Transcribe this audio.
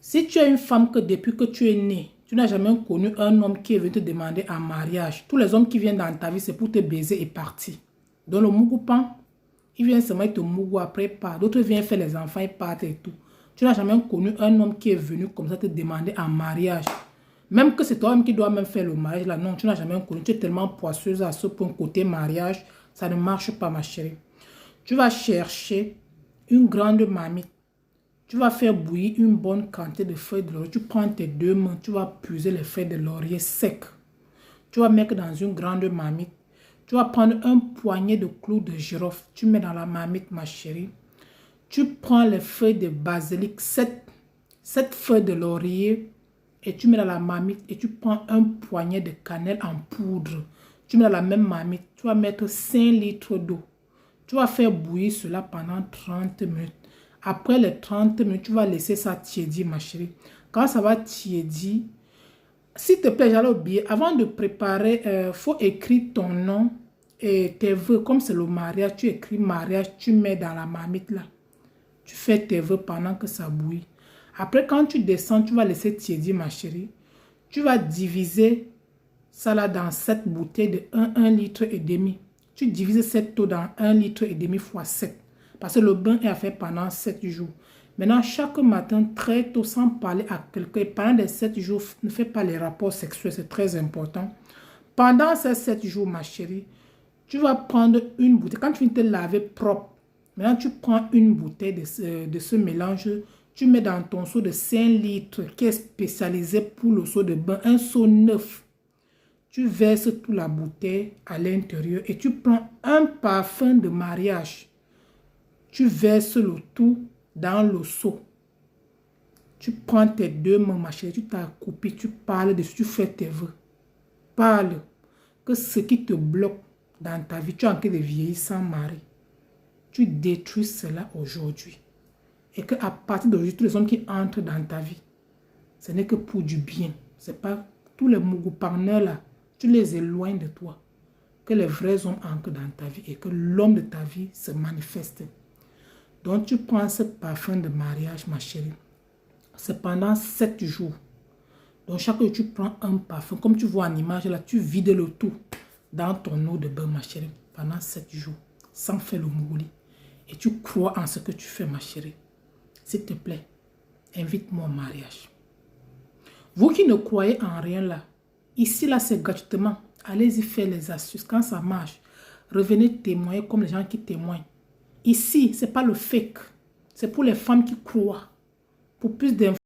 Si tu es une femme que depuis que tu es née, tu n'as jamais connu un homme qui est venu te demander en mariage. Tous les hommes qui viennent dans ta vie, c'est pour te baiser et partir. Dans le Mugupan, ils viennent seulement te mougou après part. D'autres viennent faire les enfants et partent et tout. Tu n'as jamais connu un homme qui est venu comme ça te demander en mariage. Même que c'est toi-même qui dois même faire le mariage là. Non, tu n'as jamais connu. Tu es tellement poisseuse à ce point côté mariage. Ça ne marche pas, ma chérie. Tu vas chercher une grande marmite. Tu vas faire bouillir une bonne quantité de feuilles de laurier. Tu prends tes deux mains, tu vas puiser les feuilles de laurier secs. Tu vas mettre dans une grande marmite. Tu vas prendre un poignet de clous de girofle. Tu mets dans la marmite, ma chérie. Tu prends les feuilles de basilic, 7 feuilles de laurier. Et tu mets dans la marmite. Et tu prends un poignet de cannelle en poudre. Tu mets dans la même marmite. Tu vas mettre 5 litres d'eau. Tu vas faire bouillir cela pendant 30 minutes. Après les 30 minutes, tu vas laisser ça tiédir, ma chérie. Quand ça va tiédir, s'il te plaît, j'allais oublier, avant de préparer, il faut écrire ton nom et tes vœux. Comme c'est le mariage, tu écris mariage, tu mets dans la marmite là. Tu fais tes vœux pendant que ça bouillit. Après, quand tu descends, tu vas laisser tiédir, ma chérie. Tu vas diviser ça là dans 7 bouteilles de 1 litre et demi. Tu divises cette eau dans 1 litre et demi fois 7. Parce que le bain est à faire pendant 7 jours. Maintenant, chaque matin, très tôt, sans parler à quelqu'un, pendant les 7 jours, ne fais pas les rapports sexuels, c'est très important. Pendant ces 7 jours, ma chérie, tu vas prendre une bouteille. Quand tu viens te laver propre, maintenant, tu prends une bouteille de ce mélange, tu mets dans ton seau de 5 litres qui est spécialisé pour le seau de bain, un seau neuf. Tu verses toute la bouteille à l'intérieur et tu prends un parfum de mariage. Tu verses le tout dans le seau. Tu prends tes deux mains, ma chérie, tu t'accoupes, tu parles dessus, tu fais tes vœux. Parle que ce qui te bloque dans ta vie, tu es en train de vieillir sans mari. Tu détruis cela aujourd'hui. Et qu'à partir d'aujourd'hui, tous les hommes qui entrent dans ta vie, ce n'est que pour du bien. Ce n'est pas tous les mougouparneurs là, tu les éloignes de toi. Que les vrais hommes entrent dans ta vie et que l'homme de ta vie se manifeste. Donc, tu prends ce parfum de mariage, ma chérie. C'est pendant 7 jours. Donc, chaque jour, tu prends un parfum. Comme tu vois en image, là, tu vides le tout dans ton eau de bain, ma chérie. Pendant 7 jours. Sans faire le mouli. Et tu crois en ce que tu fais, ma chérie. S'il te plaît, invite-moi au mariage. Vous qui ne croyez en rien là, ici, là, c'est gratuitement. Allez-y faire les astuces. Quand ça marche, revenez témoigner comme les gens qui témoignent. Ici, ce n'est pas le fake. C'est pour les femmes qui croient. Pour plus d'informations.